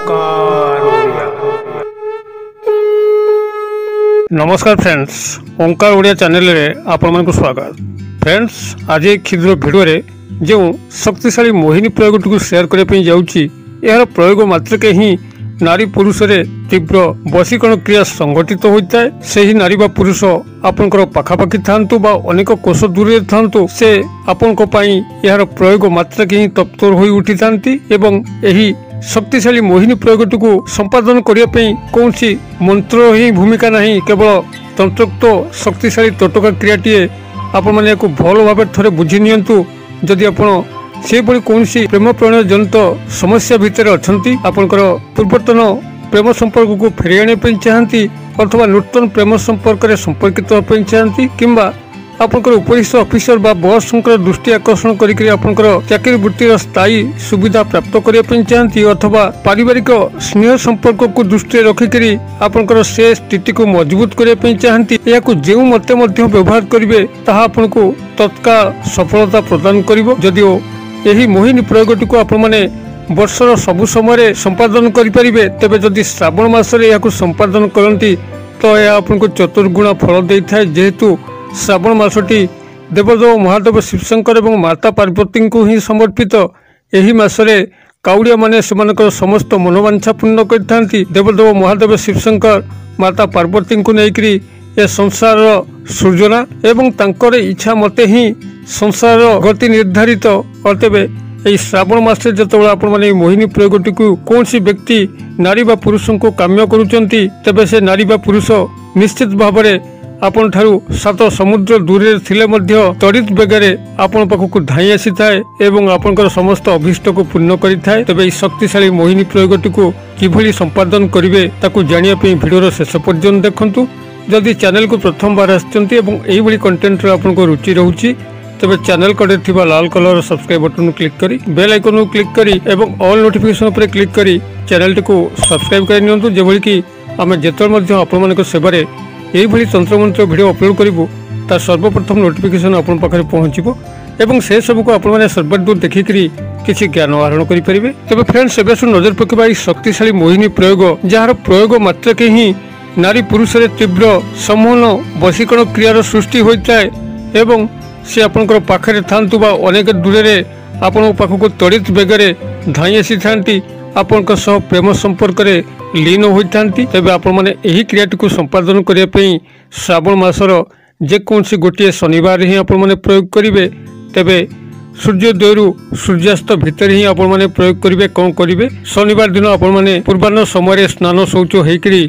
ओंकार ओडिया। नमस्कार फ्रेंड्स, ओंकार ओडिया चैनल रे आपण मन को स्वागत। फ्रेंड्स, आज एक क्षुद्र वीडियो रे जो शक्तिशाली मोहिनी प्रयोग को शेयर करने पे जाउची, यार प्रयोग मात्र के ही नारी पुरुष रे तीव्र वशीकरण क्रिया संगठित होता है। से ही नारी बा पुरुष आपनकर पाखापाखि थांतु बा अनेक कोष दूर थांतु, से आपनको पाई यार प्रयोग मात्र के ही तत्पर होई उठी थांती एवं एही शक्तिशाली मोहिनी प्रयोग को संपादन करने कौन सी मंत्र ही भूमिका नहीं, केवल तंत्रोक्त शक्तिशाली तटका क्रियाटीए आपण मैंने भल भाव थे बुझी नियंतु। जदि आपण से कौन सी प्रेम प्रणय जनित समस्या भितर अच्छा आपंकर पूर्वतन प्रेम संपर्क को फेरी आने चाहती अथवा नूतन प्रेम संपर्क में संपर्कित होगा चाहती किंबा आपंकर उपरिस्थ ऑफिसर बा बॉस दृष्टि आकर्षण करके आपंकर चाकरी वृत्तिर स्थायी सुविधा प्राप्त करने चाहती अथवा पारिवारिक स्नेह संपर्क को दृष्टि रखिकी आपंकर से स्थिति को मजबूत करने चाहती, या जो मते व्यवहार करेंगे ताहा आपको तत्काल सफलता प्रदान करिवो। जदिओ यही मोहिनी प्रयोग को आपण मैंने वर्षर सबु समय संपादन करें, तेज जदि श्रावण मासरे या संपादन करती तो यह आपको चतुर्गुणा फल दे था। जेहेतु श्रावण मासटी देवदेव महादेव शिवशंकर और माता पार्वती को ही समर्पित, यही मासरे काउड़िया माने सेमानकर समस्त मनोवांछा पूर्ण करथांती। देवदेव महादेव शिवशंकर माता पार्वती को लेकरी ए संसार सृजना एवं तांकर इच्छा मते ही संसार गति निर्धारित। अतएव यही श्रावण मास जो आप मोहिनी प्रयोगटी को कौन सी व्यक्ति नारी बा पुरुष को काम्य करुचंती, तेबे से नारी बा पुरुष निश्चित भाव में आपण ठारू सात समुद्र दूर थिले मध्य त्वरित बेगरे आपण पाखक धाई आसी थाए एवं आपनकर समस्त अभीष्ट को पूर्ण करिथाए। तेबे ई शक्तिशाली मोहिनी प्रयोगटी को किभली संपादन करिवे ताकू जानिया पे वीडियो शेष पर्यंत देखंतु। जदि चैनल को प्रथम बार आछंती एवं एही भली कंटेंट रे आपनको रुचि रहउची, तेबे चैनल कड़े थिबा लाल कलर सब्सक्राइब बटन क्लिक करी बेल आइकन को क्लिक करी एवं ऑल नोटिफिकेशन पर क्लिक करी चैनल को सब्सक्राइब कर नियंतु, जेभली कि आमे जेतल मध्य आपण मानक सेबारे यही तंत्र मंत्र वीडियो अपलोड करूँ तार सर्वप्रथम नोटिफिकेशन आपण पाखे पहुँचो एवं से सब को आपने सर्वदूर देखिकी किसी ज्ञान आहरण करेंगे। तेज फ्रेंड्स, एवं नजर पकड़ा शक्तिशाली मोहिनी प्रयोग जार प्रयोग मात्र के ही नारी पुरुष तीव्र सम्मोहन वशीकरण क्रियार सृष्टि होता है एवं से आपंकर पाखे था अनेक दूर आपण पाखक त्वरित बेगरे धाई आसी था आपण प्रेम संपर्क में लीन होता। तेज आपण मैंने यही क्रियाटी को संपादन करने श्रावण मासर जेकोसी गोटे शनिवार ही आपण मैंने प्रयोग करेंगे। तेबे सूर्योदय सूर्यास्त भितर ही आपण मैंने प्रयोग करेंगे। कौन करेंगे, शनिवार दिन आपण मैंने पूर्वाह्न समय स्नान शौच होकर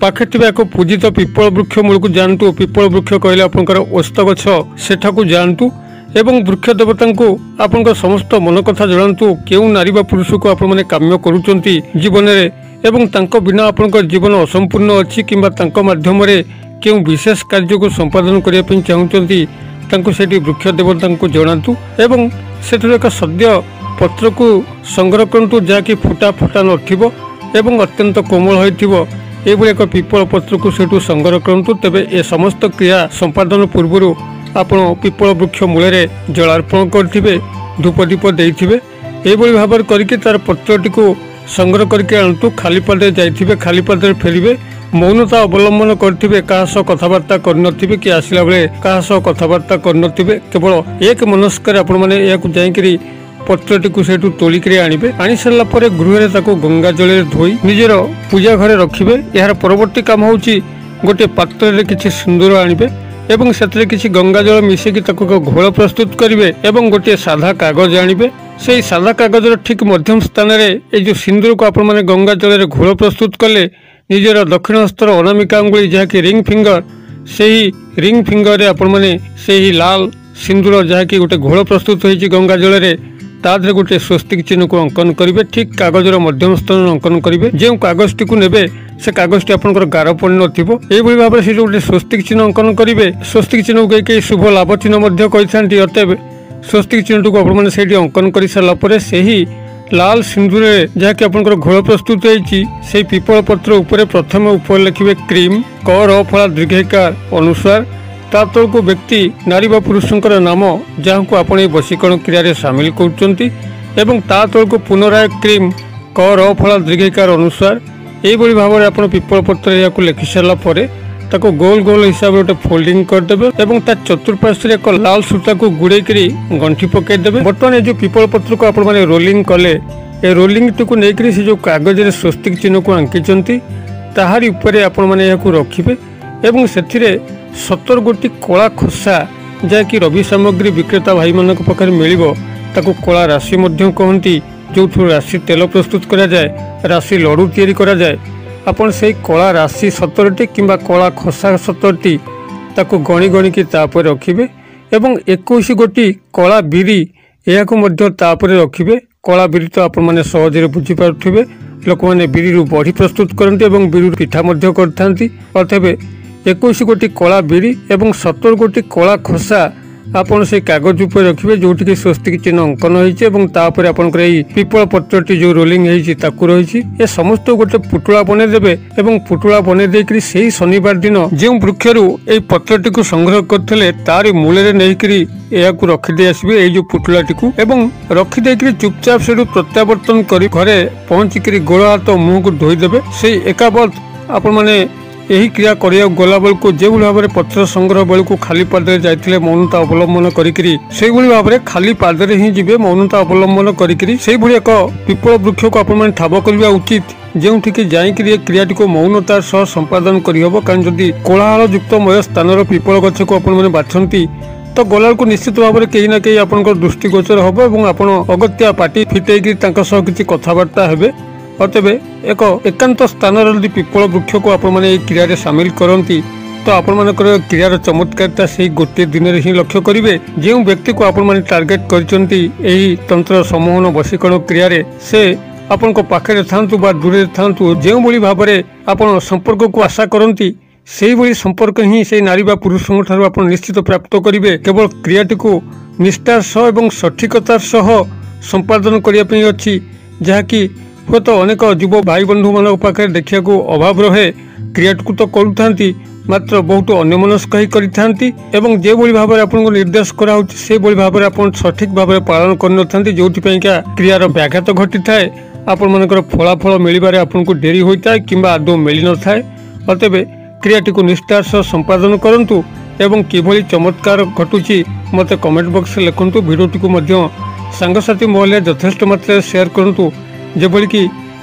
पाखे थे एक पूजित पिपल वृक्ष मूल को जातु। पिपल वृक्ष कहले आपंकर ओस्त गछ सेठा को जातु एवं वृक्ष देवता को आपंकर समस्त मन कथा जनातु। क्यों नारी बा पुरुष को आपण मैंने काम्य करुचंती जीवन में एवं तांको बिना आपंकर जीवन असंपूर्ण अच्छी किंबा तांको माध्यम रे क्यों विशेष कार्य को संपादन करने चाहूँगी तांको सेठी वृक्ष देवता को जनातु एवं सेठर एक सद्य पत्र को संग्रह करतु जहाँकि फुटा फुटा नथिबो एवं अत्यंत कोमल होइथिबो। एभली एक पिपल पत्र को सेठू संग्रह करतु। तेबे ए समस्त क्रिया संपादन पूर्व आपण पिपल वृक्ष मूल जलार्पण करेंगे, धूप दीप देइथिबे। एभली भाव करके तार पत्रटी को संग्रह करके आनतु। खाली पादे जाइथिबे, खाली पादे फेरिबे, मौनता अवलंबन करेंगे, क्या सह कथबार्ता करनथिबे कि आसला बेले क्या सह कथबार्ता करनथिबे। केवल एक मनस्कर आपण माने या जाइकरी पत्रटी को सेठू तोलिक आनिबे। आनी सारा पर गृह ताको गंगा जल धोई निजर पूजा घरे रखिबे। यार परवर्ती काम होची गोटे पात्र रे किछि सिंदूर आनिबे एवं सेतरे किछि गंगा जल मिसेकी ताको घोल प्रस्तुत करिवे एवं गोटे साधा कागज आनिबे। से सादा कागजर ठीक मध्यम स्थान रे जो सिंदूर को आपण माने गंगा जल घोल प्रस्तुत कले निजर दक्षिण हस्तर अनामिका अंगुली जहाँकि रिंग फिंगर, से ही रिंग फिंगर आपण माने से ही लाल सिंदूर जहाँकि गोटे घोल प्रस्तुत होइछि गंगा जल रे तादरे गोटे स्वस्तिक चिन्ह को अंकन करेंगे। ठीक कागजर मध्यम स्थान अंकन करेंगे। जो कागजटी को नेबे से कागजटी आपंकर गार पड़ नई भाव से गोटे स्वस्तिक चिन्ह अंकन करेंगे। स्वस्तिक चिन्ह को कई शुभ लाभ चिन्ह कही। अतएव स्वस्तिक चिन्ह को आपड़ी अंकन कर सारापर से ही लाल सिंदूर जहाँकि आपंकर घोल प्रस्तुत होती पिपल पत्र उपर प्रथम ऊपर लिखे क्रीम कर फला दीर्घकार अनुसार ता तलक व्यक्ति नारी बा पुरुषंकर नाम जहाँ को आपण वशीकरण क्रिया सामिल कर तलक पुनराय क्रीम र फला दीर्घिकार अनुसार यही भाव में आप पिपल पत्र या लिखि सारा ताको गोल गोल हिसाब से गोटे फोल्डिंग करदे और ता चतुर्पार्श्व एक लाल सूता को गुड़े गंठी पकईदे। बर्तमान ये जो पिपल पत्र को आप रोलिंग कले ए रोलिंग टी को लेकर से जो कागज स्वस्तिक चिन्ह को आंकी ताहारी उपरे आपण माने याकू रखिबे एवं सेथिरे 17 गोटी कला खोसा जहाँकि रवि सामग्री विक्रेता भाई मान पाखे मिलिबो ताकू कला राशि मध्य कहती जो राशि तेल प्रस्तुत करा जाए राशि लडू तैयारी करा जाए आपण से कला राशि 17टी किंबा कला खोसा 17टी ताकू गणी गणी की तापर रखिबे एवं 21 गोटी कला बिरी याकू मध्य तापर रखिबे। कला बिरी तो आपण माने सहजरे बुझी पारुथिबे लोक मैंने बिरी बड़ी प्रस्तुत करते बिरी पिठा करते अथवा 21 गोटी कला बिरी एवं 17 गोटी कला खोसा आपन से कागज उपर रखिए जोटि कि स्वस्तिक चिन्ह अंकन होइछि एवं तापर आपनकर एई पिपल पत्रटी जो रोलिंग होइछि ताकू रहिछि ए समस्त गोटे पुटुळा बने देबे एवं पुटुळा बने देकरी सेही शनिवार दिन जे वृक्षरु एई पत्रटी को संग्रह करथिले तारि मूले नेइकरी एयाकू रखि दे आसीबे एई जो पुटुळाटी को एवं रखि देकरी चुपचाप सेडु प्रत्यावर्तन करी घरे पहुंचिकरी गोड़ हाथ मुंह को धोई देबे। सेही एकाबत आपण माने यही क्रिया करिया गला बेलू जो भाव में पत्र संग्रह बेलू खाली पादे जाइए मौनता अवलंबन करी भाव में खाली पादे ही जी मौनता अवलंबन करी एक पिपल वृक्ष को आप ठाब करवा उचित जो जाकि क्रियाटी को मौनतार सह संपादन करहब कारण जदि कोलाहल युक्तमय स्थान पिपल गछ को आप बाछंती तो गला को निश्चित भाव में कहीं ना कहीं आप दृष्टिगोचर हम और आप अगत्या पार्टी फिटेक किसी कथबार्ता हे अतबे एक एकांत स्थान यदि पिपल वृक्ष को आप क्रिया सामिल करती तो आपण क्रियार चमत्कारिता से गोटे दिन ही लक्ष्य करेंगे। जो व्यक्ति को आपण टार्गेट करछंती एही तंत्र सम्मोहन वशीकरण क्रिया से आपण पाखे था दूर था जो भाव में आप संपर्क को आशा करती से ही संपर्क ही से नारी बा पुरुषों ठारू आप निश्चित प्राप्त करेंगे। केवल क्रियाटी को निष्ठार सह एवं सठिकतार सह संपादन करने अच्छी जहाँकि हूँ तो अनेक युव भाई बंधु मान पाखे देखा अभाव रहे क्रियाट को तो करूँ मात्र बहुत अन्यमनस्क ही करी जो भाव में आपको निर्देश कराऊँ से भाव में आप सठिक भाव में पालन कर जो क्रियार व्याघात घटी थाए आपण मानकर फलाफल मिलबारे आपको डेरी होता है कि आदौ मिल न थाए। अतबे क्रियाटी को निष्ठार सह संपादन करंतु एवं किभली चमत्कार घटुची मते कमेंट बॉक्स में लिखंतु। वीडियोटी को सांगसाथी महल यथेष्ट मात्रा शेयर करंतु जेभली कि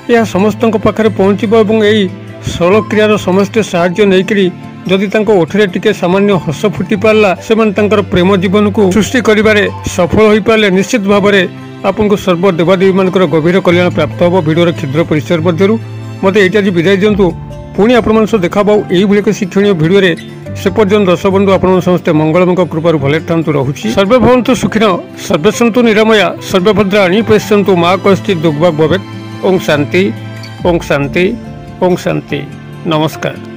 यह समस्त पाखे पहुँचब और यही सरल क्रियार समस्ते साहाय्य नहीं जदि ओठरे टिके सामान्य हस फुटी पारा से प्रेम जीवन को सृष्टि करिबारे सफल हो पारे निश्चित भाव में आपको सर्व देवादेवी मान गभीर कल्याण प्राप्त हम। वीडियो क्षुद्र परिसर मध्य मत ये विदाय दिंतु पुणी आपण देखा यही एक शिक्षणीय भिडियो से पर्यंत दर्शक बंधु आप समस्ते मंगलमय कृपा भले था रहुछि। सर्वे भवन्तु सुखिनः सर्वे सन्तु निरामया सर्वे भद्राणि पश्यन्तु मा कश्चित् दुर्भाग् भवेत्। ओम शांति ओम शांति ओम शांति। नमस्कार।